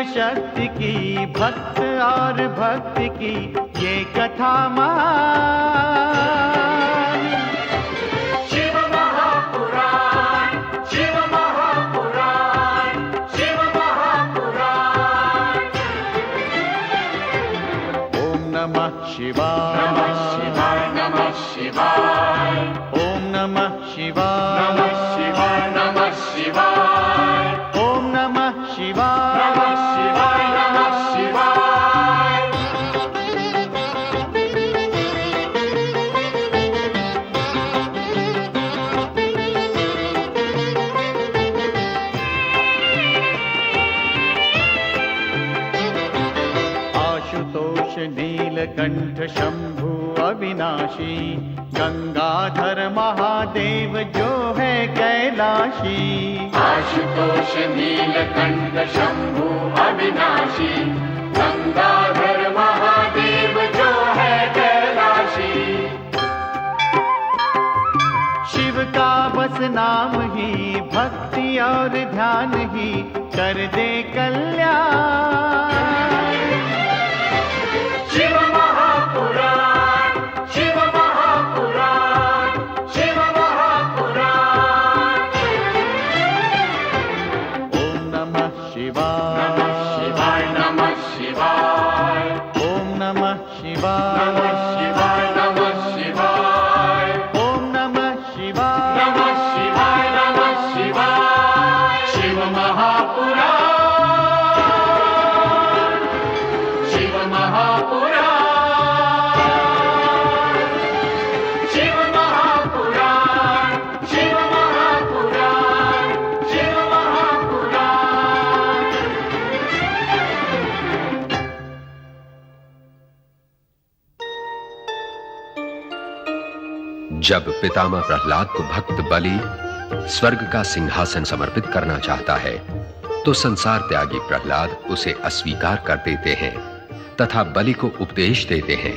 शक्ति की, भक्त और भक्ति की ये कथा महान। शिव महापुराण, शिव महापुराण, शिव महापुराण। ओम नमः शिवाय, नमः शिवाय, नमः शिवाय, ओम नमः शिवाय, नमः शिवाय, नमः शिवाय, ओम नमः शिवाय, नमः शिवाय, नमः शिवाय। आशुतोष नीलकंठ शंभु अविनाशी, गंगाधर महादेव जो है कैलाशी। आशुतोष नीलकंठ शंभु अविनाशी, गंगाधर महादेव जो है कैलाशी। शिव का बस नाम ही, भक्ति और ध्यान ही कर दे कल्याण। शिव महापुराण, शिव महापुराण, शिव महापुराण। ओम नमः शिवाय, नमः शिवाय, नमः शिवाय, ओम नमः शिवाय, नमः शिवाय, नमः शिवाय, ओम नमः शिवाय, नमः शिवाय, नमः शिवाय। शिव महापुराण, शिव महापुराण, शिव महापुराण, शिव महापुराण, शिव महापुराण। जब पितामह प्रहलाद को भक्त बलि स्वर्ग का सिंहासन समर्पित करना चाहता है, तो संसार त्यागी प्रहलाद उसे अस्वीकार कर देते हैं तथा बलि को उपदेश देते हैं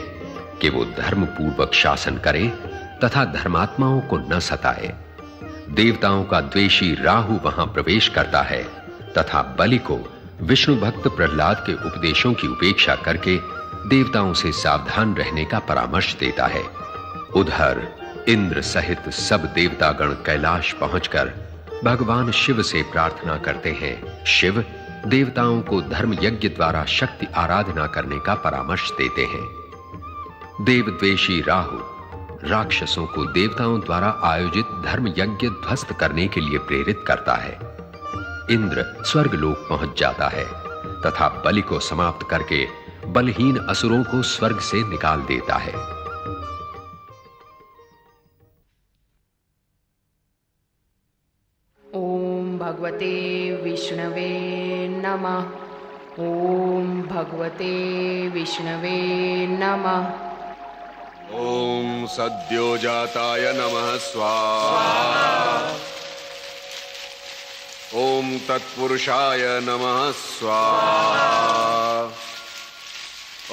कि वो धर्म पूर्वक शासन करे तथा धर्मात्माओं को न सताए। देवताओं का द्वेषी राहु वहां प्रवेश करता है तथा बलि को विष्णु भक्त प्रहलाद के उपदेशों की उपेक्षा करके देवताओं से सावधान रहने का परामर्श देता है। उधर इंद्र सहित सब देवतागण कैलाश पहुंचकर भगवान शिव से प्रार्थना करते हैं। शिव देवताओं को धर्म यज्ञ द्वारा शक्ति आराधना करने का परामर्श देते हैं। देवद्वेषी राहु राक्षसों को देवताओं द्वारा आयोजित धर्म यज्ञ ध्वस्त करने के लिए प्रेरित करता है। इंद्र स्वर्गलोक पहुंच जाता है तथा बलि को समाप्त करके बलहीन असुरों को स्वर्ग से निकाल देता है। ओम भगवते विष्णवे नमः। ओम भगवते विष्णवे नमः। ओम सद्योजाताय नमः स्वाहा। ओम तत्पुरुषाय नमः स्वाहा।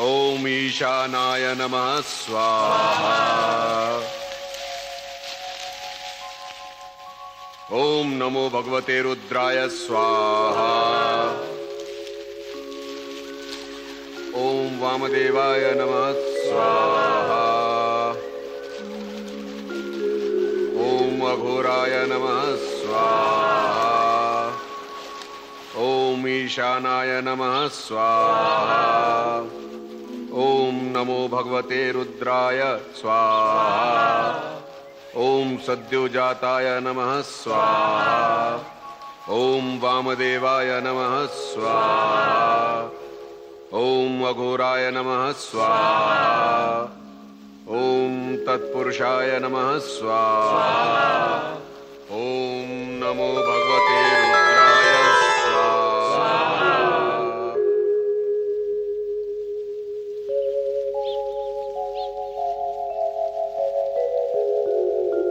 ओम ईशानाय नमः स्वाहा। ओम नमो भगवते रुद्राय स्वाहा। ओम वामदेवाय नमः स्वाहा। ओम अघोराय नमः स्वाहा। ओम ईशानाय नमः स्वाहा। ओम नमो भगवते रुद्राय स्वाहा। ओम सद्योजाताय नमः स्वाहा। ओम वामदेवाय नमः स्वाहा। ओम अघोराय नमः स्वाहा। ओम तत्पुरुषाय नमः स्वाहा। ओम नमो भगवते रुद्राय स्वाहा।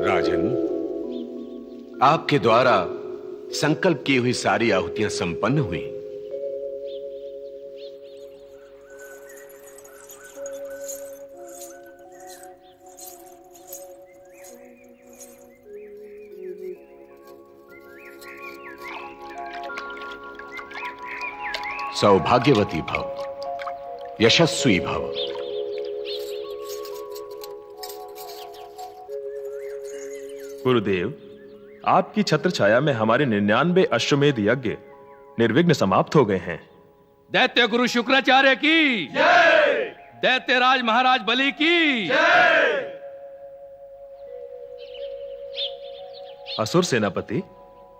राजन, आपके द्वारा संकल्प की हुई सारी आहुतियां संपन्न हुई। सौभाग्यवती भव, यशस्वी भव। गुरुदेव, आपकी छत्र छाया में हमारे 99 अश्वमेध यज्ञ निर्विघ्न समाप्त हो गए हैं। दैत्य गुरु शुक्राचार्य की जय, दैत्य राज महाराज बलि की जय। असुर सेनापति,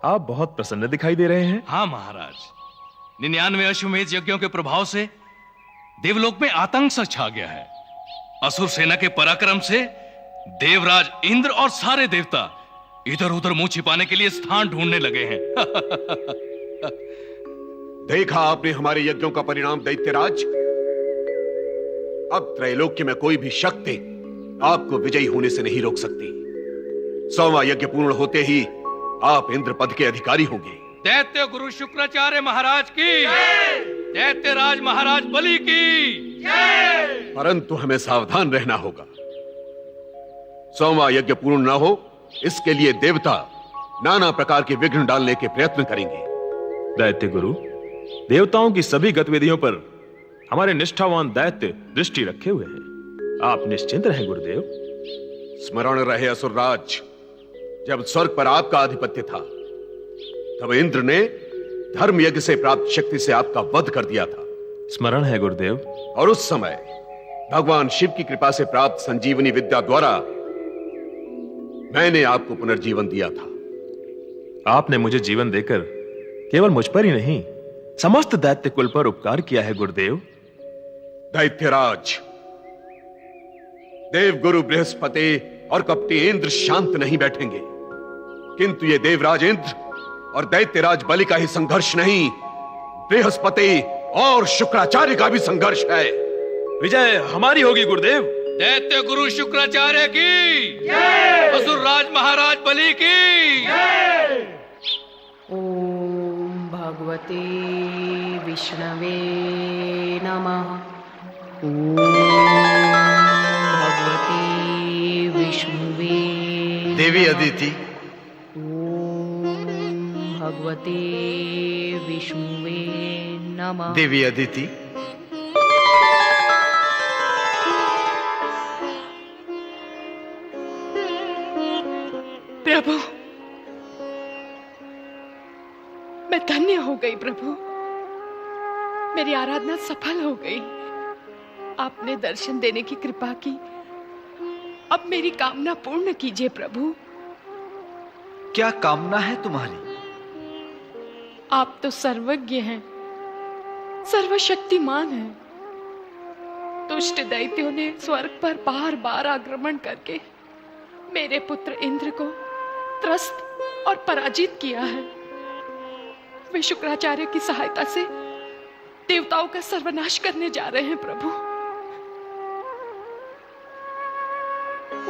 आप बहुत प्रसन्न दिखाई दे रहे हैं। हाँ महाराज, 99 अश्वमेध यज्ञों के प्रभाव से देवलोक में आतंक सा छा गया है। असुर सेना के पराक्रम से देवराज इंद्र और सारे देवता इधर उधर मुंह छिपाने के लिए स्थान ढूंढने लगे हैं। देखा आपने हमारे यज्ञों का परिणाम दैत्यराज। अब त्रैलोक्य में कोई भी शक्ति आपको विजयी होने से नहीं रोक सकती। 100वां यज्ञ पूर्ण होते ही आप इंद्र पद के अधिकारी होंगे। दैत्य गुरु शुक्राचार्य महाराज की, दैत्य राज महाराज बलि की। परंतु हमें सावधान रहना होगा। 100वां यज्ञ पूर्ण न हो, इसके लिए देवता नाना प्रकार के विघ्न डालने के प्रयत्न करेंगे। दैत्य गुरु, देवताओं की सभी गतिविधियों पर हमारे निष्ठावान दैत्य दृष्टि रखे हुए हैं। आप निश्चिंत रहें गुरुदेव। स्मरण रहे असुरराज, जब स्वर्ग पर आपका आधिपत्य था, तब इंद्र ने धर्म यज्ञ से प्राप्त शक्ति से आपका वध कर दिया था। स्मरण है गुरुदेव। और उस समय भगवान शिव की कृपा से प्राप्त संजीवनी विद्या द्वारा मैंने आपको पुनर्जीवन दिया था। आपने मुझे जीवन देकर केवल मुझ पर ही नहीं, समस्त दैत्य कुल पर उपकार किया है गुरुदेव। दैत्यराज, देव गुरु बृहस्पति और कपटी इंद्र शांत नहीं बैठेंगे, किंतु ये देवराज इंद्र और दैत्यराज बलि का ही संघर्ष नहीं, बृहस्पति और शुक्राचार्य का भी संघर्ष है। विजय हमारी होगी गुरुदेव। दैत्य गुरु शुक्राचार्य की, असुर राज महाराज बलि की। ओम भगवते विष्णवे नमः। ओम भगवते विष्णवे देवी अदिति, ओम भगवते विष्णवे नमः। देवी अदिति, प्रभु, मैं धन्य हो गई प्रभु। मेरी आराधना सफल हो गई। आपने दर्शन देने की कृपा की। अब मेरी कामना पूर्ण कीजिए प्रभु। क्या कामना है तुम्हारी? आप तो सर्वज्ञ हैं, सर्वशक्तिमान हैं। दुष्ट दैत्यों ने स्वर्ग पर बार बार आक्रमण करके मेरे पुत्र इंद्र को त्रस्त और पराजित किया है। वे शुक्राचार्य की सहायता से देवताओं का सर्वनाश करने जा रहे हैं प्रभु।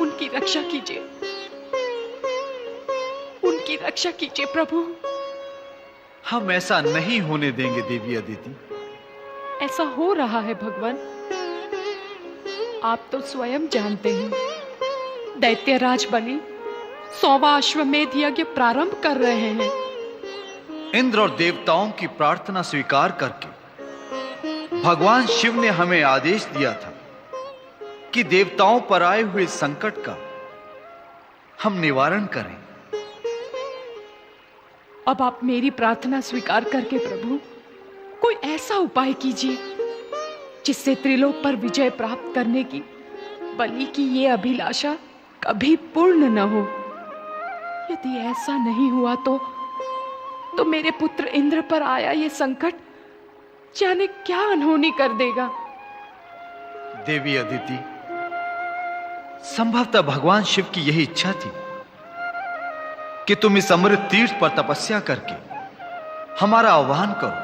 उनकी रक्षा कीजिए, उनकी रक्षा कीजिए प्रभु। हम ऐसा नहीं होने देंगे देवी अदिति। ऐसा हो रहा है भगवान, आप तो स्वयं जानते हैं। दैत्यराज बलि 100वां अश्वमेध यज्ञ प्रारंभ कर रहे हैं। इंद्र और देवताओं की प्रार्थना स्वीकार करके भगवान शिव ने हमें आदेश दिया था कि देवताओं पर आए हुए संकट का हम निवारण करें। अब आप मेरी प्रार्थना स्वीकार करके प्रभु कोई ऐसा उपाय कीजिए जिससे त्रिलोक पर विजय प्राप्त करने की बलि की ये अभिलाषा कभी पूर्ण न हो। यदि ऐसा नहीं हुआ तो मेरे पुत्र इंद्र पर आया ये संकट जाने क्या अनहोनी कर देगा। देवी अदिति, संभवतः भगवान शिव की यही इच्छा थी कि तुम इस अमृत तीर्थ पर तपस्या करके हमारा आह्वान करो।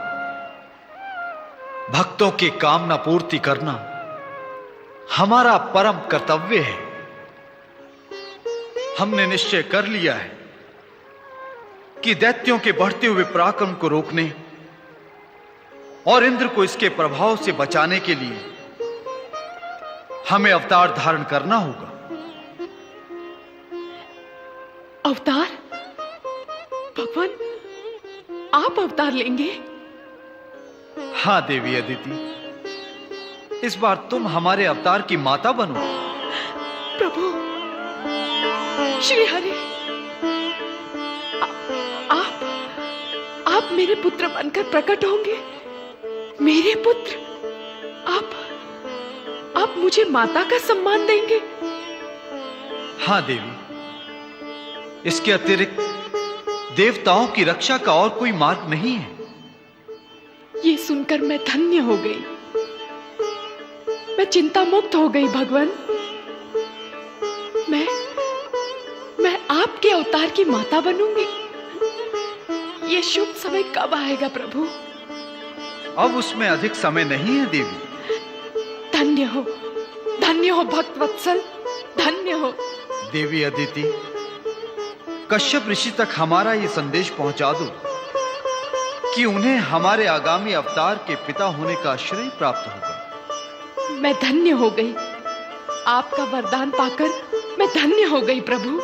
भक्तों की कामना पूर्ति करना हमारा परम कर्तव्य है। हमने निश्चय कर लिया है कि दैत्यों के बढ़ते हुए पराक्रम को रोकने और इंद्र को इसके प्रभाव से बचाने के लिए हमें अवतार धारण करना होगा। अवतार? भगवान, आप अवतार लेंगे? हाँ देवी अदिति, इस बार तुम हमारे अवतार की माता बनो। प्रभु श्री हरि, आप मेरे पुत्र बनकर प्रकट होंगे। मेरे पुत्र, आप मुझे माता का सम्मान देंगे। हाँ देवी, इसके अतिरिक्त देवताओं की रक्षा का और कोई मार्ग नहीं है। ये सुनकर मैं धन्य हो गई, मैं चिंता मुक्त हो गई। भगवान, मैं आपके अवतार की माता बनूंगी। ये शुभ समय कब आएगा प्रभु? अब उसमें अधिक समय नहीं है देवी। धन्य हो भक्त वत्सल, धन्य हो। देवी अदिति, कश्यप ऋषि तक हमारा ये संदेश पहुंचा दो कि उन्हें हमारे आगामी अवतार के पिता होने का श्रेय प्राप्त होगा। मैं धन्य हो गई, आपका वरदान पाकर मैं धन्य हो गई प्रभु।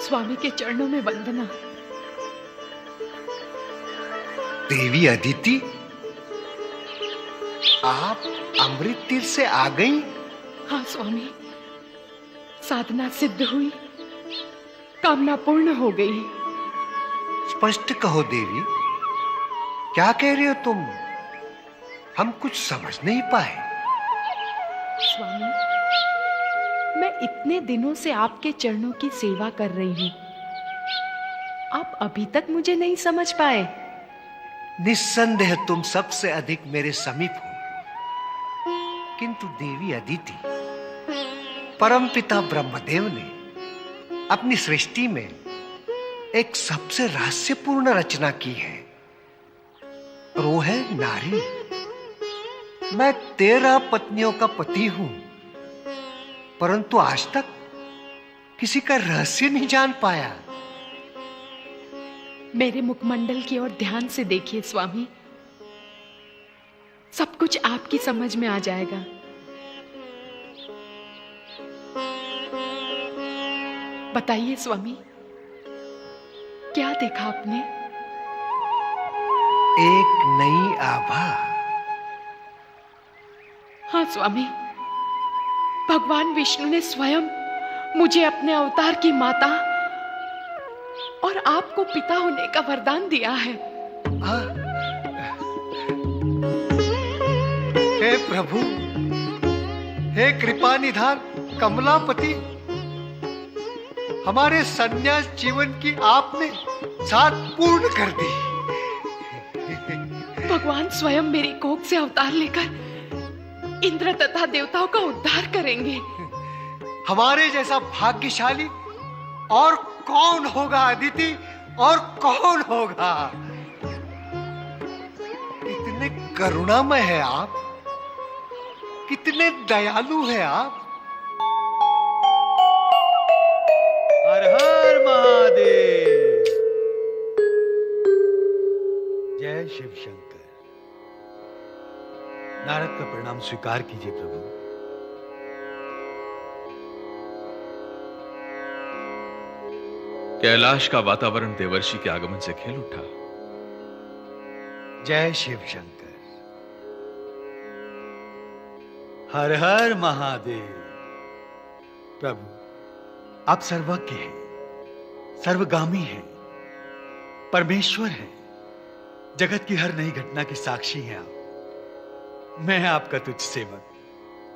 स्वामी के चरणों में वंदना। देवी अदिति, आप अमृत तीर्थ से आ गई? हाँ स्वामी, साधना सिद्ध हुई, कामना पूर्ण हो गई। स्पष्ट कहो देवी, क्या कह रहे हो तुम? हम कुछ समझ नहीं पाए। स्वामी, मैं इतने दिनों से आपके चरणों की सेवा कर रही हूं, आप अभी तक मुझे नहीं समझ पाए। निस्संदेह तुम सबसे अधिक मेरे समीप हो, किंतु देवी अदिति, परमपिता ब्रह्मदेव ने अपनी सृष्टि में एक सबसे रहस्यपूर्ण रचना की है, और वो है नारी। मैं 13 पत्नियों का पति हूं, परंतु आज तक किसी का रहस्य नहीं जान पाया। मेरे मुखमंडल की ओर ध्यान से देखिए स्वामी, सब कुछ आपकी समझ में आ जाएगा। बताइए स्वामी, क्या देखा आपने? एक नई आभा। हाँ स्वामी, भगवान विष्णु ने स्वयं मुझे अपने अवतार की माता और आपको पिता होने का वरदान दिया है। हे प्रभु, हे कृपा निधान कमलापति, हमारे संन्यास जीवन की आपने साथ पूर्ण कर दी। भगवान स्वयं मेरी कोख से अवतार लेकर इंद्र तथा देवताओं का उद्धार करेंगे। हमारे जैसा भाग्यशाली और कौन होगा अदिति, और कौन होगा? कितने करुणामय है आप, कितने दयालु है आप। हर हर महादेव। जय शिव शंकर। नारद का प्रणाम स्वीकार कीजिए प्रभु। कैलाश का वातावरण देवर्षि के आगमन से खेल उठा। जय शिव शंकर। हर हर महादेव। प्रभु, आप सर्वज्ञ हैं, सर्वगामी हैं, परमेश्वर हैं, जगत की हर नई घटना की साक्षी हैं आप। मैं आपका तुच्छ सेवक,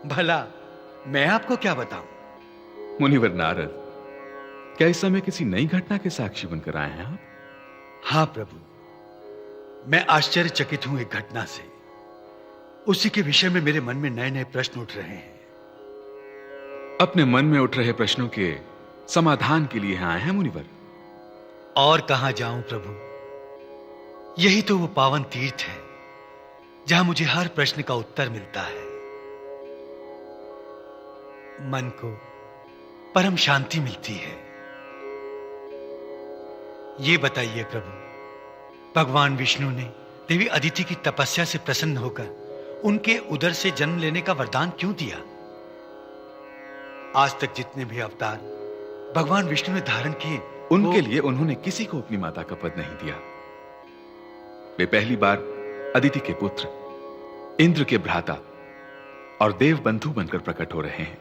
भला मैं आपको क्या बताऊं? मुनिवर नारद, क्या इस समय किसी नई घटना के साक्षी बनकर आए हैं आप? हाँ प्रभु, मैं आश्चर्यचकित हूं एक घटना से। उसी के विषय में मेरे मन में नए नए प्रश्न उठ रहे हैं। अपने मन में उठ रहे प्रश्नों के समाधान के लिए आए हैं मुनिवर। और कहां जाऊं प्रभु, यही तो वो पावन तीर्थ है जहां मुझे हर प्रश्न का उत्तर मिलता है। मन को परम शांति मिलती है। ये बताइए प्रभु, भगवान विष्णु ने देवी अदिति की तपस्या से प्रसन्न होकर उनके उदर से जन्म लेने का वरदान क्यों दिया? आज तक जितने भी अवतार भगवान विष्णु ने धारण किए, उनके लिए उन्होंने किसी को अपनी माता का पद नहीं दिया। वे पहली बार अदिति के पुत्र, इंद्र के भ्राता और देव बंधु बनकर प्रकट हो रहे हैं।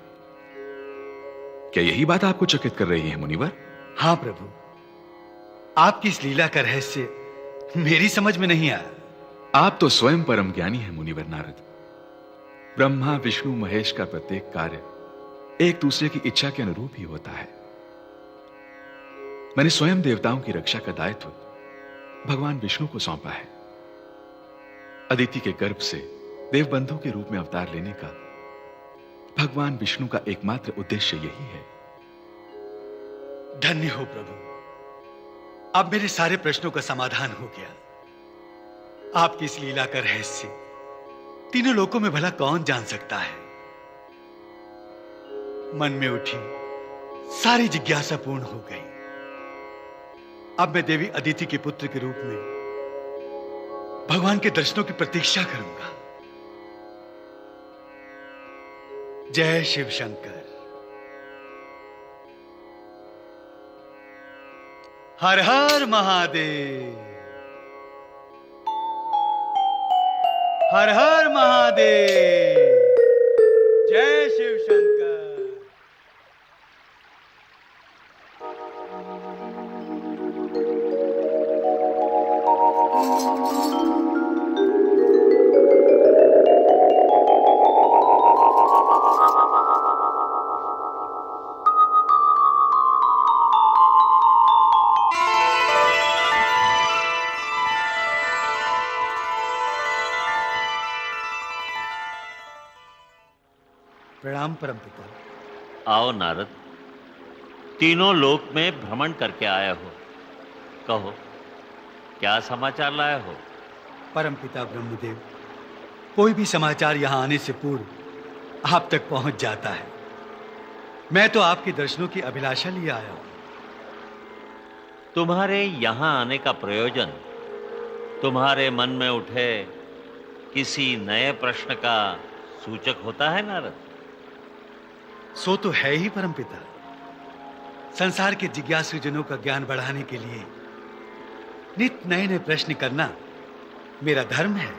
क्या यही बात आपको चकित कर रही है मुनिवर? हां प्रभु, आपकी इस लीला का रहस्य मेरी समझ में नहीं आया। आप तो स्वयं परम ज्ञानी हैं मुनिवर नारद। ब्रह्मा विष्णु महेश का प्रत्येक कार्य एक दूसरे की इच्छा के अनुरूप ही होता है। मैंने स्वयं देवताओं की रक्षा का दायित्व भगवान विष्णु को सौंपा है। अदिति के गर्भ से देवबंधु के रूप में अवतार लेने का भगवान विष्णु का एकमात्र उद्देश्य यही है। धन्य हो प्रभु, अब मेरे सारे प्रश्नों का समाधान हो गया। आपकी इस लीला का रहस्य तीनों लोकों में भला कौन जान सकता है? मन में उठी सारी जिज्ञासा पूर्ण हो गई। अब मैं देवी अदिति के पुत्र के रूप में भगवान के दर्शनों की प्रतीक्षा करूंगा। जय शिव शंकर। हर हर महादेव, हर हर महादेव, जय शिव शंकर। प्रणाम परमपिता। आओ नारद, तीनों लोक में भ्रमण करके आए हो, कहो क्या समाचार लाए हो? परमपिता ब्रह्मदेव, कोई भी समाचार यहां आने से पूर्व आप तक पहुंच जाता है। मैं तो आपके दर्शनों की अभिलाषा लिए आया हूं। तुम्हारे यहां आने का प्रयोजन तुम्हारे मन में उठे किसी नए प्रश्न का सूचक होता है नारद? सो तो है ही परमपिता। संसार के जिज्ञासु जनों का ज्ञान बढ़ाने के लिए नित नए नए प्रश्न करना मेरा धर्म है।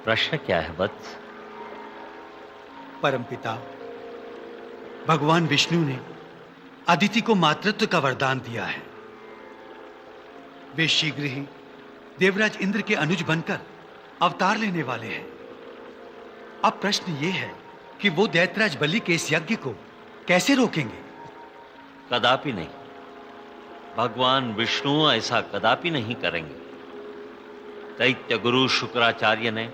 प्रश्न क्या है वत्स? परमपिता, भगवान विष्णु ने अदिति को मातृत्व का वरदान दिया है। वे शीघ्र ही देवराज इंद्र के अनुज बनकर अवतार लेने वाले हैं। अब प्रश्न यह है कि वो दैत्यराज बलि के इस यज्ञ को कैसे रोकेंगे? कदापि नहीं, भगवान विष्णु ऐसा कदापि नहीं करेंगे। दैत्य गुरु शुक्राचार्य ने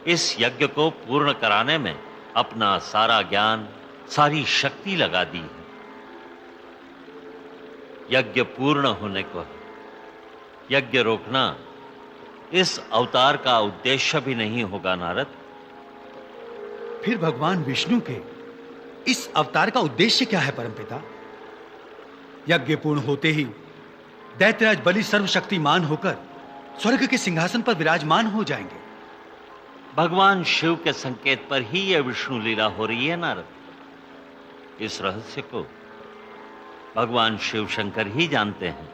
इस यज्ञ को पूर्ण कराने में अपना सारा ज्ञान, सारी शक्ति लगा दी है। यज्ञ पूर्ण होने को है। यज्ञ रोकना इस अवतार का उद्देश्य भी नहीं होगा नारद। फिर भगवान विष्णु के इस अवतार का उद्देश्य क्या है परमपिता? यज्ञ पूर्ण होते ही दैत्यराज बलि सर्वशक्तिमान होकर स्वर्ग के सिंहासन पर विराजमान हो जाएंगे। भगवान शिव के संकेत पर ही यह विष्णु लीला हो रही है नारद। इस रहस्य को भगवान शिव शंकर ही जानते हैं।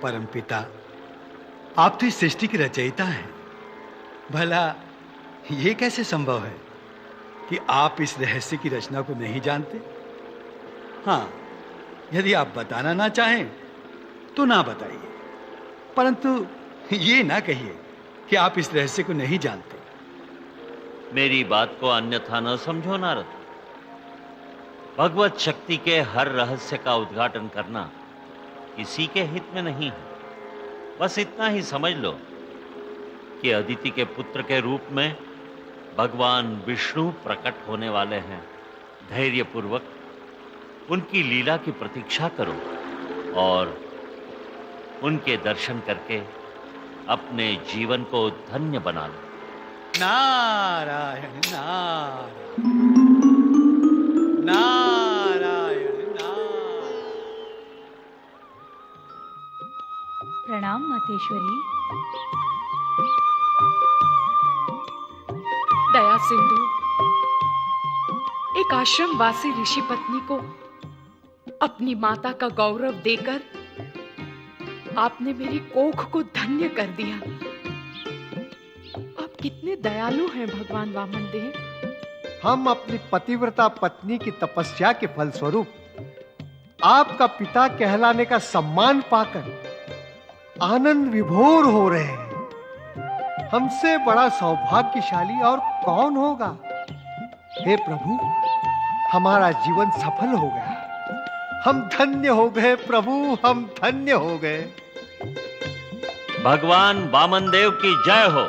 परमपिता, आप तो इस सृष्टि के रचयिता हैं। भला यह कैसे संभव है कि आप इस रहस्य की रचना को नहीं जानते? हां, यदि आप बताना ना चाहें तो ना बताइए, परंतु ये ना कहिए कि आप इस रहस्य को नहीं जानते। मेरी बात को अन्यथा न समझो नारद। भगवत शक्ति के हर रहस्य का उद्घाटन करना किसी के हित में नहीं है। बस इतना ही समझ लो कि अदिति के पुत्र के रूप में भगवान विष्णु प्रकट होने वाले हैं। धैर्यपूर्वक उनकी लीला की प्रतीक्षा करो और उनके दर्शन करके अपने जीवन को धन्य बना लो। नारायण नारायण नारायण नारायण। प्रणाम मातेश्वरी। दया सिंधु, एक आश्रम वासी ऋषि पत्नी को अपनी माता का गौरव देकर आपने मेरी कोख को धन्य कर दिया। आप कितने दयालु हैं भगवान वामन देव। हम अपनी पतिव्रता पत्नी की तपस्या के फलस्वरूप आपका पिता कहलाने का सम्मान पाकर आनंद विभोर हो रहे हैं। हमसे बड़ा सौभाग्यशाली और कौन होगा। हे प्रभु, हमारा जीवन सफल हो गया। हम धन्य हो गए प्रभु, हम धन्य हो गए। भगवान वामन देव की जय हो।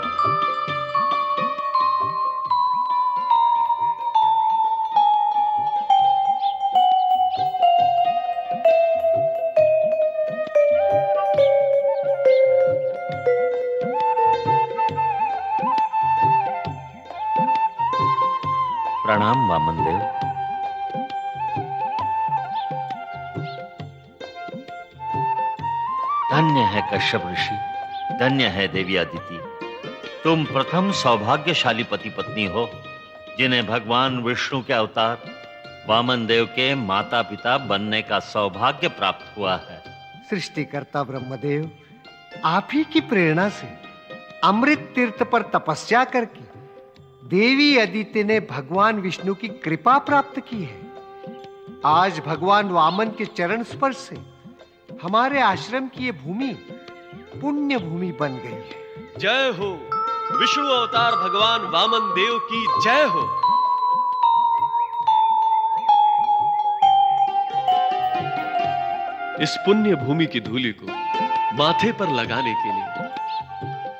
प्रणाम वामन देव। धन्य है कश्यप ऋषि, धन्य है देवी अदिति। तुम प्रथम सौभाग्यशाली पति पत्नी हो जिन्हें भगवान विष्णु के अवतार वामन देव के माता पिता बनने का सौभाग्य प्राप्त हुआ है। सृष्टिकर्ता ब्रह्मदेव आप ही की प्रेरणा से अमृत तीर्थ पर तपस्या करके देवी अदिति ने भगवान विष्णु की कृपा प्राप्त की है। आज भगवान वामन के चरण स्पर्श से हमारे आश्रम की ये भूमि पुण्य भूमि बन गई है। जय हो विष्णु अवतार भगवान वामन देव की जय हो। इस पुण्य भूमि की धूलि को माथे पर लगाने के लिए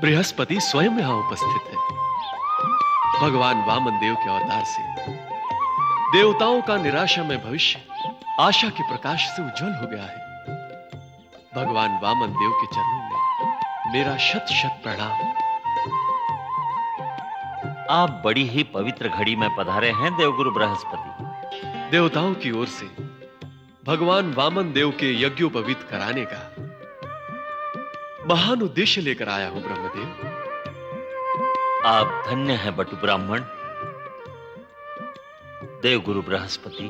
बृहस्पति स्वयं यहां उपस्थित है। भगवान वामन देव के अवतार से देवताओं का निराशा में भविष्य आशा के प्रकाश से उज्जवल हो गया है। भगवान वामन देव के चरणों में मेरा शत शत प्रणाम। आप बड़ी ही पवित्र घड़ी में पधारे हैं देवगुरु बृहस्पति। देवताओं की ओर से भगवान वामन देव के यज्ञोपवीत कराने का महान उद्देश्य लेकर आया हूं ब्रह्मदेव। आप धन्य हैं बटु ब्राह्मण। देवगुरु बृहस्पति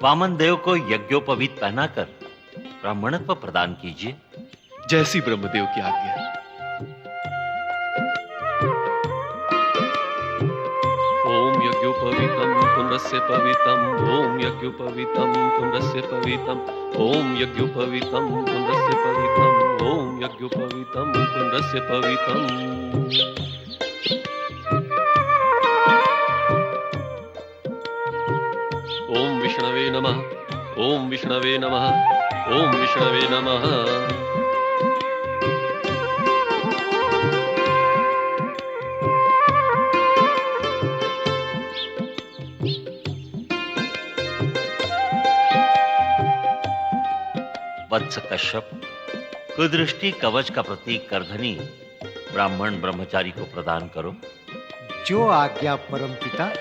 वामन देव को यज्ञोपवीत पहनाकर ब्राह्मणत्व प्रदान कीजिए। जैसी ब्रह्मदेव की आज्ञा। ओम यज्ञोपवीतम पुनरस्य पवितम, ओम यज्ञोपवीतम पुनरस्य पवितम, ओम यज्ञोपवीतम पुनरस्य पवितम, ओम यज्ञोपवीतम पुनरस्य पवितम। ओम विष्णवे नमः, ओम विष्णवे नमः, ओम विष्णवे नमः। वत्स कश्यप, कुदृष्टि कवच का प्रतीक करधनी ब्राह्मण ब्रह्मचारी को प्रदान करो। जो आज्ञा परम पिता।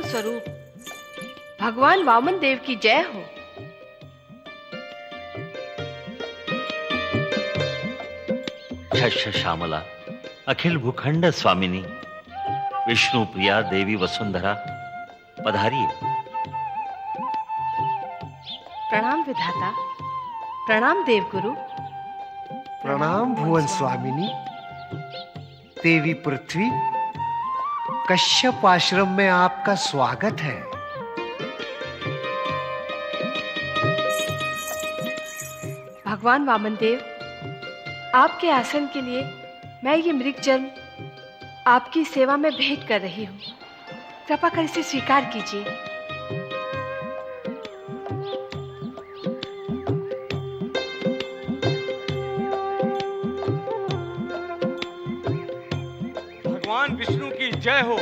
स्वरूप भगवान वामन देव की जय हो। शस्य श्यामला अखिल भूखंड स्वामिनी विष्णु प्रिया देवी वसुंधरा पधारिए। प्रणाम विधाता, प्रणाम देवगुरु। प्रणाम भुवन स्वामिनी। देवी पृथ्वी, कश्यप आश्रम में आपका स्वागत है। भगवान वामन देव, आपके आसन के लिए मैं ये मृग जन्म आपकी सेवा में भेंट कर रही हूँ। कृपा कर इसे स्वीकार कीजिए। भगवान विष्णु की जय हो।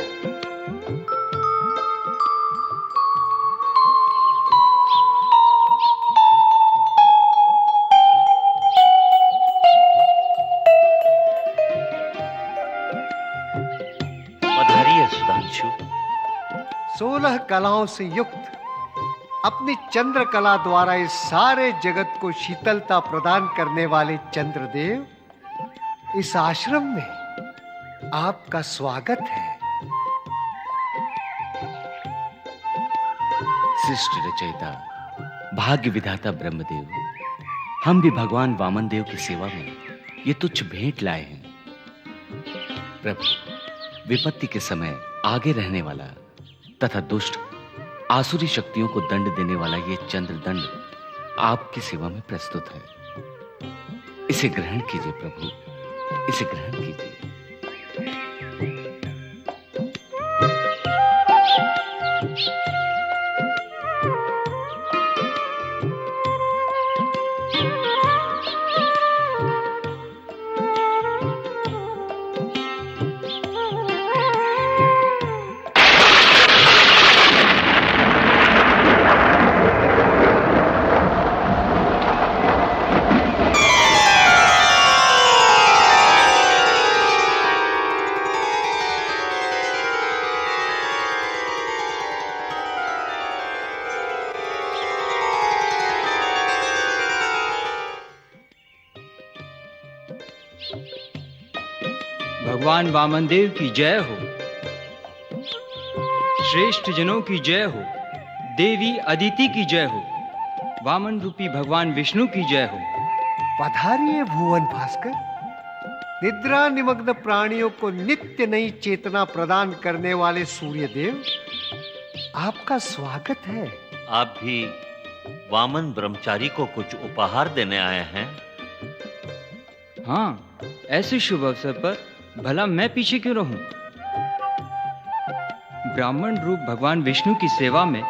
पधारिए सुधांशु। 16 कलाओं से युक्त अपनी चंद्र कला द्वारा इस सारे जगत को शीतलता प्रदान करने वाले चंद्रदेव, इस आश्रम में आपका स्वागत है। सृष्टि रचयिता भाग्य विधाता ब्रह्मदेव, हम भी भगवान वामन देव की सेवा में ये तुच्छ भेंट लाए हैं। प्रभु, विपत्ति के समय आगे रहने वाला तथा दुष्ट आसुरी शक्तियों को दंड देने वाला ये चंद्र दंड आपकी सेवा में प्रस्तुत है। इसे ग्रहण कीजिए प्रभु, इसे ग्रहण कीजिए। भगवान वामन देव की जय हो। श्रेष्ठ जनों की जय हो। देवी अदिति की जय हो। वामन रूपी भगवान विष्णु की जय हो। पधारिए भुवन भास्कर। निद्रा निमग्न प्राणियों को नित्य नई चेतना प्रदान करने वाले सूर्यदेव, आपका स्वागत है। आप भी वामन ब्रह्मचारी को कुछ उपहार देने आए हैं? हाँ, ऐसे शुभ अवसर पर भला मैं पीछे क्यों रहूं? ब्राह्मण रूप भगवान विष्णु की सेवा में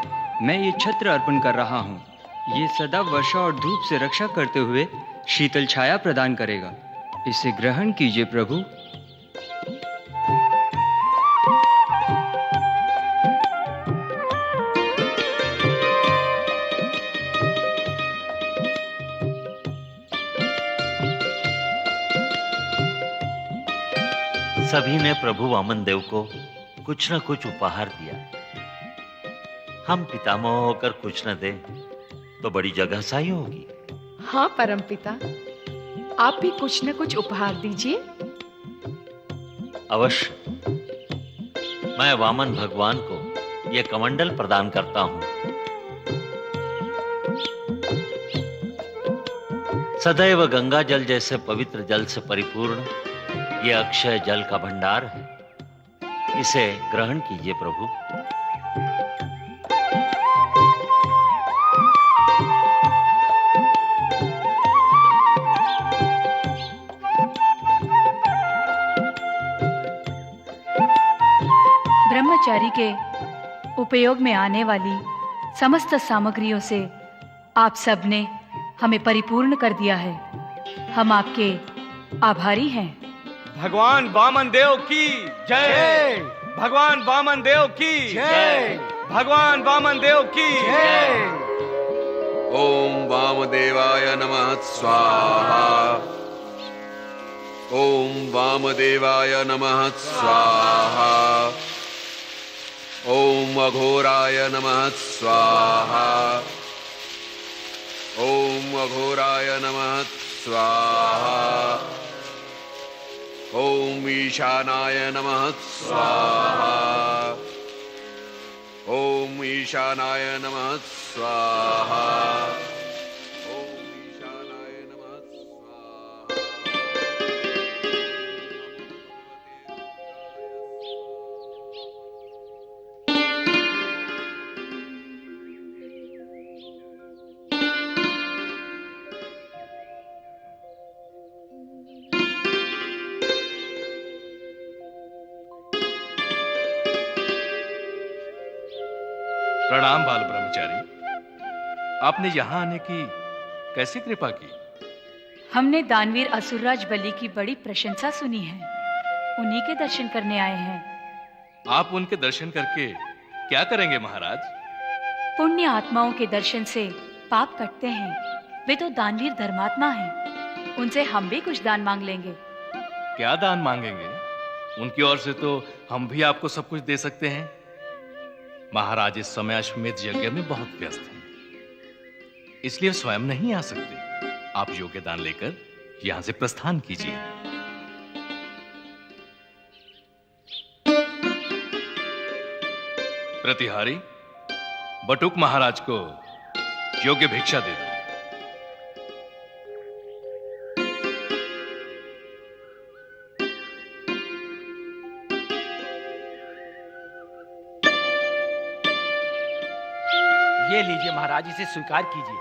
मैं ये छत्र अर्पण कर रहा हूं। ये सदा वर्षा और धूप से रक्षा करते हुए शीतल छाया प्रदान करेगा। इसे ग्रहण कीजिए प्रभु। सभी ने प्रभु वामन देव को कुछ न कुछ उपहार दिया। हम पितामह होकर कुछ न दें तो बड़ी जगहसाई होगी। हाँ परमपिता, आप भी कुछ न कुछ उपहार दीजिए। अवश्य। मैं वामन भगवान को यह कमंडल प्रदान करता हूं। सदैव गंगा जल जैसे पवित्र जल से परिपूर्ण ये अक्षय जल का भंडार है। इसे ग्रहण कीजिए प्रभु। ब्रह्मचारी के उपयोग में आने वाली समस्त सामग्रियों से आप सबने हमें परिपूर्ण कर दिया है। हम आपके आभारी हैं। भगवान वामन देव की जय। भगवान वामन देव की जय। भगवान वामन देव की जय। ओम वामदेवाय नमः स्वाहा। ओम वामदेवाय नमः स्वाहा। ओम अघोराय नमः स्वाहा। ओम अघोराय नमः स्वाहा। ईशानाय नमः स्वाहा। ओम ईशानाय नमः स्वाहा। प्रणाम बाल ब्रह्मचारी, आपने यहां आने की कैसी कृपा की? हमने दानवीर असुरराज बलि की बड़ी प्रशंसा सुनी है, उन्हीं के दर्शन करने आए हैं। आप उनके दर्शन करके क्या करेंगे महाराज? पुण्य आत्माओं के दर्शन से पाप कटते हैं। वे तो दानवीर धर्मात्मा हैं, उनसे हम भी कुछ दान मांग लेंगे। क्या दान मांगेंगे? उनकी ओर से तो हम भी आपको सब कुछ दे सकते हैं। महाराज इस समय अश्वमेध यज्ञ में बहुत व्यस्त हैं, इसलिए स्वयं नहीं आ सकते। आप योग्य दान लेकर यहां से प्रस्थान कीजिए। प्रतिहारी, बटुक महाराज को योग्य भिक्षा दे दो। ये लीजिए महाराज, इसे स्वीकार कीजिए।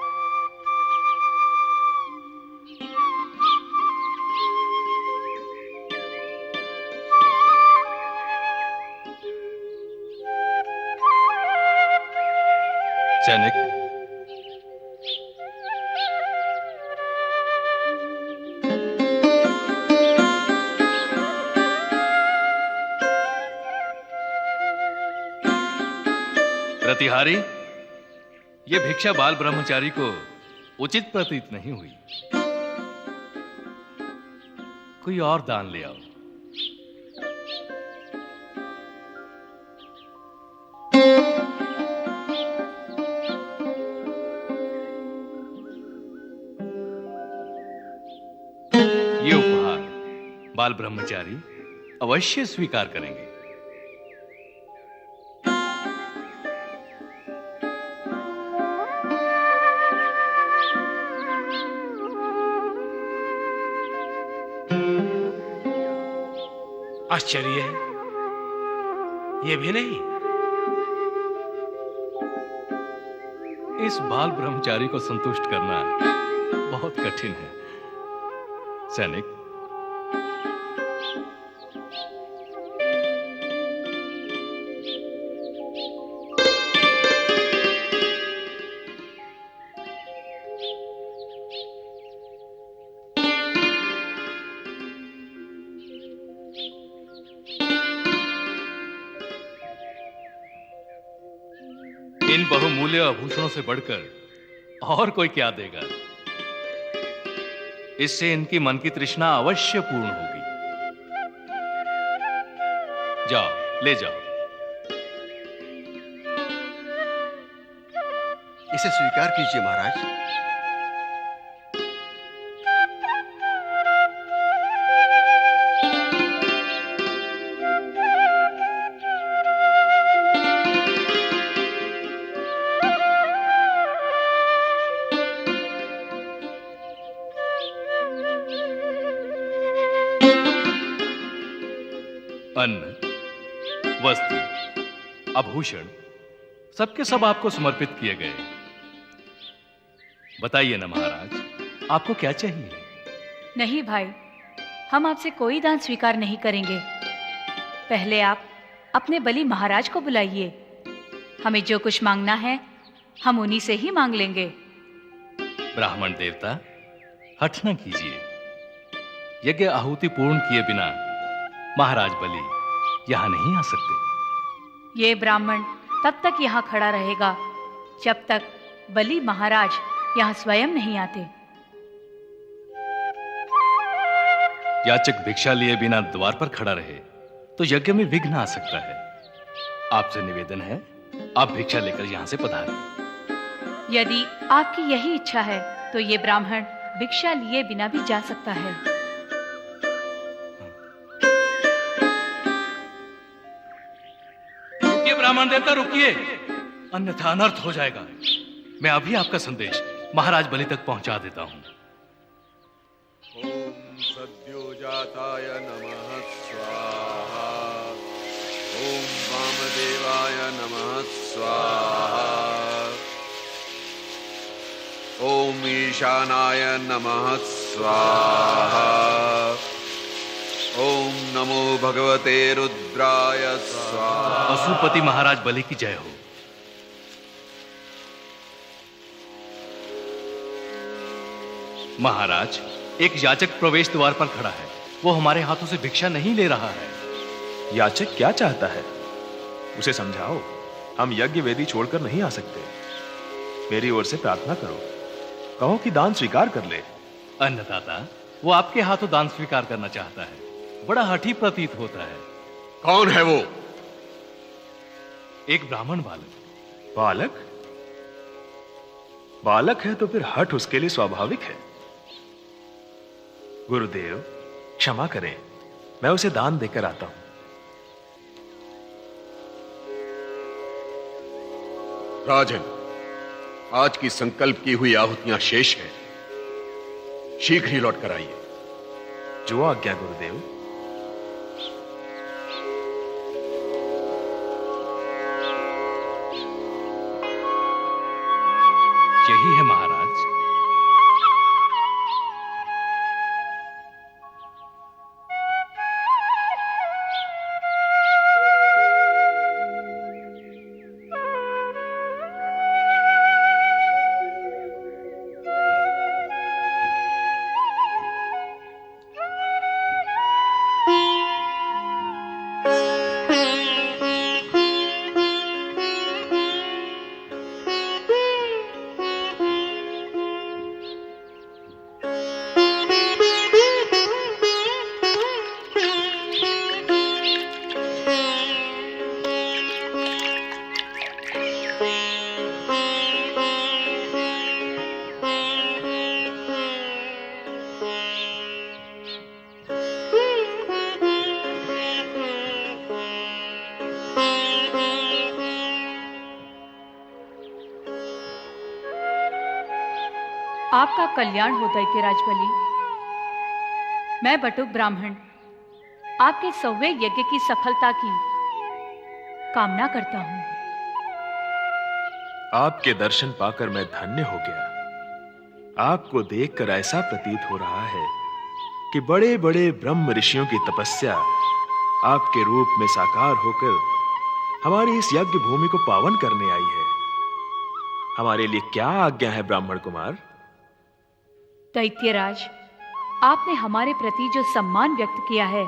सैनिक, प्रतिहारी, ये भिक्षा बाल ब्रह्मचारी को उचित प्रतीत नहीं हुई। कोई और दान ले आओ। ये उपहार बाल ब्रह्मचारी अवश्य स्वीकार करेंगे। आश्चर्य है, ये भी नहीं। इस बाल ब्रह्मचारी को संतुष्ट करना बहुत कठिन है। सैनिक, इन बहुमूल्य आभूषणों से बढ़कर और कोई क्या देगा? इससे इनकी मन की तृष्णा अवश्य पूर्ण होगी। जाओ, ले जाओ। इसे स्वीकार कीजिए महाराज। अन्न, वस्त्र, आभूषण सबके सब आपको समर्पित किए गए। बताइए ना महाराज, आपको क्या चाहिए? नहीं भाई, हम आपसे कोई दान स्वीकार नहीं करेंगे। पहले आप अपने बलि महाराज को बुलाइए। हमें जो कुछ मांगना है हम उन्हीं से ही मांग लेंगे। ब्राह्मण देवता, हठ न कीजिए। यज्ञ आहुति पूर्ण किए बिना महाराज बलि यहां नहीं आ सकते। ये ब्राह्मण तब तक यहाँ खड़ा रहेगा जब तक बलि महाराज यहाँ स्वयं नहीं आते। याचक भिक्षा लिए बिना द्वार पर खड़ा रहे तो यज्ञ में विघ्न आ सकता है। आपसे निवेदन है, आप भिक्षा लेकर यहां से पधारें। यदि आपकी यही इच्छा है तो ये ब्राह्मण भिक्षा लिए बिना भी जा सकता है। ब्राह्मण देवता रुकिए, अन्यथा अनर्थ हो जाएगा। मैं अभी आपका संदेश महाराज बलि तक पहुंचा देता हूं। ओम सद्योजाताय नमः स्वाहा। ओम वामदेवाय नमः स्वाहा। ओम ईशानाय नमः स्वाहा। ओम नमो भगवते रुद्राय स्वाहा। पशुपति महाराज बलि की जय हो। महाराज, एक याचक प्रवेश द्वार पर खड़ा है। वो हमारे हाथों से भिक्षा नहीं ले रहा है। याचक क्या चाहता है? उसे समझाओ। हम यज्ञ वेदी छोड़कर नहीं आ सकते। मेरी ओर से प्रार्थना करो, कहो कि दान स्वीकार कर ले। अन्नदाता, वो आपके हाथों दान स्वीकार करना चाहता है। बड़ा हठी प्रतीत होता है। कौन है वो? एक ब्राह्मण बालक। बालक? बालक है तो फिर हठ उसके लिए स्वाभाविक है। गुरुदेव, क्षमा करें, मैं उसे दान देकर आता हूं। राजन, आज की संकल्प की हुई आहुतियां शेष है, शीघ्र ही लौट कर आइए। जो आज्ञा गुरुदेव। यही है महाराज। आपका कल्याण हो दैत्यराज बलि। मैं बटुक ब्राह्मण आपके 100वें यज्ञ की सफलता की कामना करता हूं। आपके दर्शन पाकर मैं धन्य हो गया। आपको देखकर ऐसा प्रतीत हो रहा है कि बड़े बड़े ब्रह्म ऋषियों की तपस्या आपके रूप में साकार होकर हमारी इस यज्ञ भूमि को पावन करने आई है। हमारे लिए क्या आज्ञा है ब्राह्मण कुमार? दैत्यराज, आपने हमारे प्रति जो सम्मान व्यक्त किया है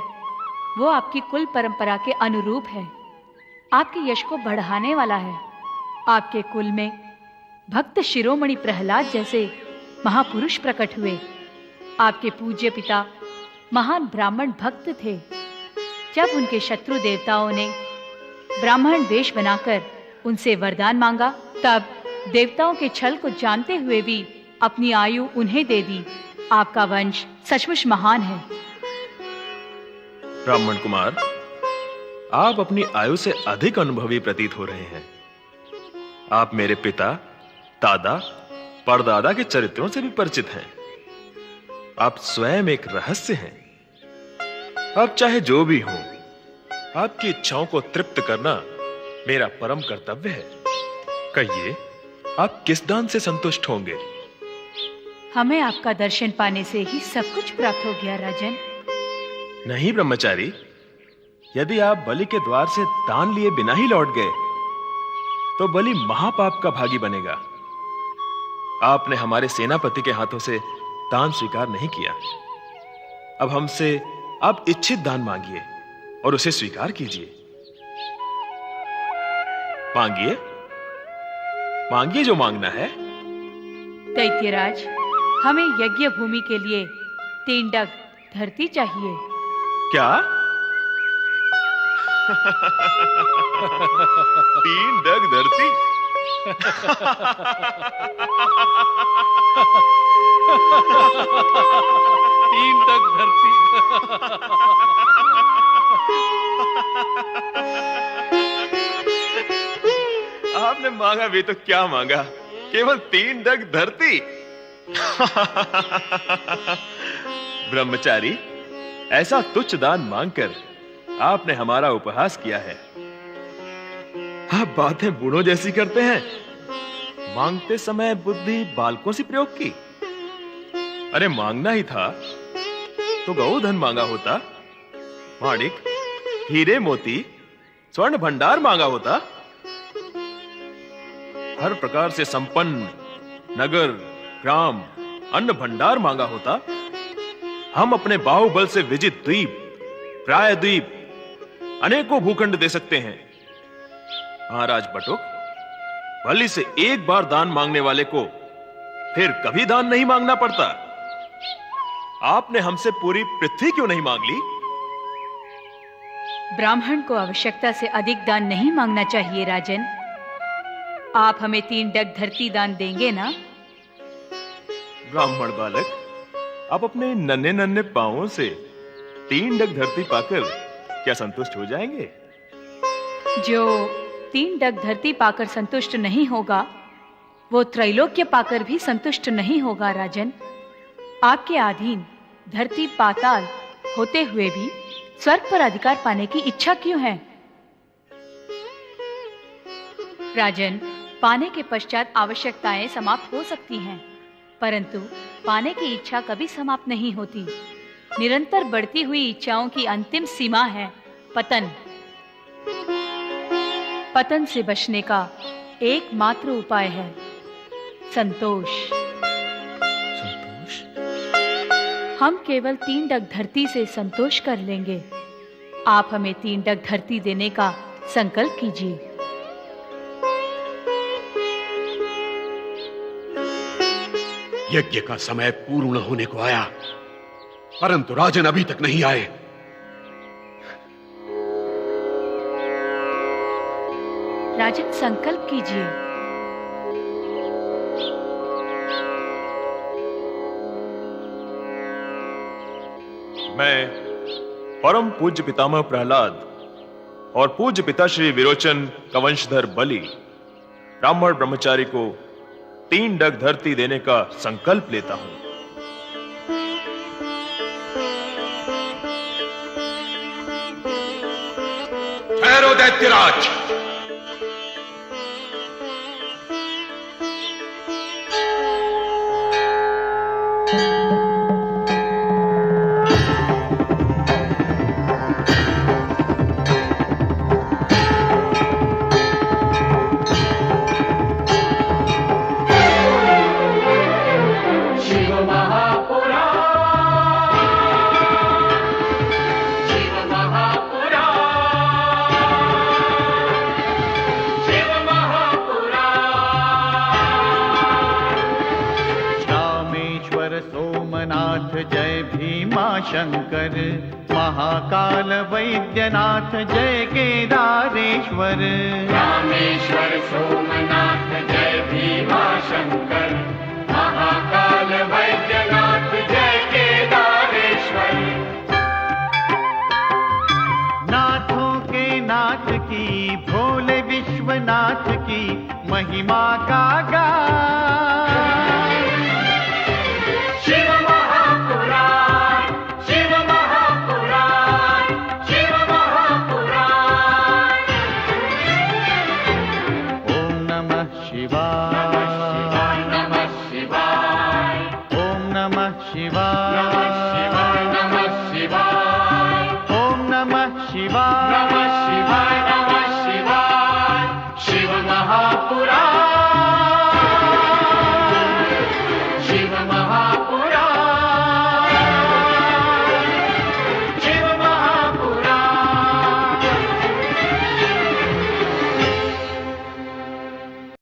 वो आपकी कुल परंपरा के अनुरूप है, आपके यश को बढ़ाने वाला है। आपके कुल में भक्त शिरोमणि प्रहलाद जैसे महापुरुष प्रकट हुए। आपके पूज्य पिता महान ब्राह्मण भक्त थे। जब उनके शत्रु देवताओं ने ब्राह्मण वेश बनाकर उनसे वरदान मांगा, तब देवताओं के छल को जानते हुए भी अपनी आयु उन्हें दे दी। आपका वंश सचमुच महान है। ब्राह्मण कुमार, आप अपनी आयु से अधिक अनुभवी प्रतीत हो रहे हैं। आप मेरे पिता, दादा, परदादा के चरित्रों से भी परिचित हैं। आप स्वयं एक रहस्य हैं। अब चाहे जो भी हो, आपकी इच्छाओं को तृप्त करना मेरा परम कर्तव्य है। कहिए, आप किस दान से संतुष्ट होंगे? हमें आपका दर्शन पाने से ही सब कुछ प्राप्त हो गया राजन। नहीं ब्रह्मचारी, यदि आप बलि के द्वार से दान लिए बिना ही लौट गए तो बलि महापाप का भागी बनेगा। आपने हमारे सेनापति के हाथों से दान स्वीकार नहीं किया। अब हमसे आप इच्छित दान मांगिए और उसे स्वीकार कीजिए। मांगिए, मांगिए जो मांगना है। दैत्यराज, हमें यज्ञ भूमि के लिए 3 डग धरती चाहिए। क्या? 3 डग धरती? तीन डग धरती। मांगा भी तो क्या मांगा, केवल 3 डग धरती। ब्रह्मचारी, ऐसा तुच्छ दान मांगकर आपने हमारा उपहास किया है। आप बातें बूढ़ों जैसी करते हैं। मांगते समय बुद्धि बालकों से प्रयोग की। अरे मांगना ही था तो गौधन मांगा होता, माणिक, हीरे मोती, स्वर्ण भंडार मांगा होता। हर प्रकार से संपन्न नगर, ग्राम, अन्न भंडार मांगा होता। हम अपने बाहुबल से विजित द्वीप, प्रायद्वीप, अनेकों भूखंड दे सकते हैं। महाराज बटुक, बलि से एक बार दान मांगने वाले को फिर कभी दान नहीं मांगना पड़ता। आपने हमसे पूरी पृथ्वी क्यों नहीं मांग ली? ब्राह्मण को आवश्यकता से अधिक दान नहीं मांगना चाहिए राजन। आप हमें 3 डग धरती दान देंगे ना? ब्राह्मण बालक, आप अपने नन्हे नन्हे पांवों से 3 डग धरती पाकर क्या संतुष्ट हो जाएंगे? जो 3 डग धरती पाकर संतुष्ट नहीं होगा, वो त्रैलोक्य पाकर भी संतुष्ट नहीं होगा राजन। आपके अधीन धरती पाताल होते हुए भी स्वर्ग पर अधिकार पाने की इच्छा क्यों है? राजन, पाने के पश्चात आवश्यकताएं समाप्त हो सकती हैं, परंतु पाने की इच्छा कभी समाप्त नहीं होती। निरंतर बढ़ती हुई इच्छाओं की अंतिम सीमा है पतन। पतन से बचने का एकमात्र उपाय है संतोष। हम केवल 3 डग धरती से संतोष कर लेंगे। आप हमें 3 डग धरती देने का संकल्प कीजिए। यज्ञ का समय पूर्ण होने को आया, परंतु राजन अभी तक नहीं आए। राजन, संकल्प कीजिए। मैं परम पूज्य पितामह प्रहलाद और पूज्य पिता श्री विरोचन का वंशधर बलि ब्राह्मण ब्रह्मचारी को 3 डग धरती देने का संकल्प लेता हूं। ठहरो दैत्यराज। शंकर महाकाल वैद्यनाथ जय केदारेश्वर। रामेश्वर सोमनाथ जय भीमा शंकर महाकाल वैद्यनाथ जय केदारेश्वर। नाथों के नाथ की भोले विश्वनाथ की महिमा का गान। शिव महापुराण, शिव महापुराण, शिव महापुराण। ओम नमः शिवाय, नमः शिवाय, ओम नमः शिवाय, नमः शिवाय, ओम नमः शिवाय।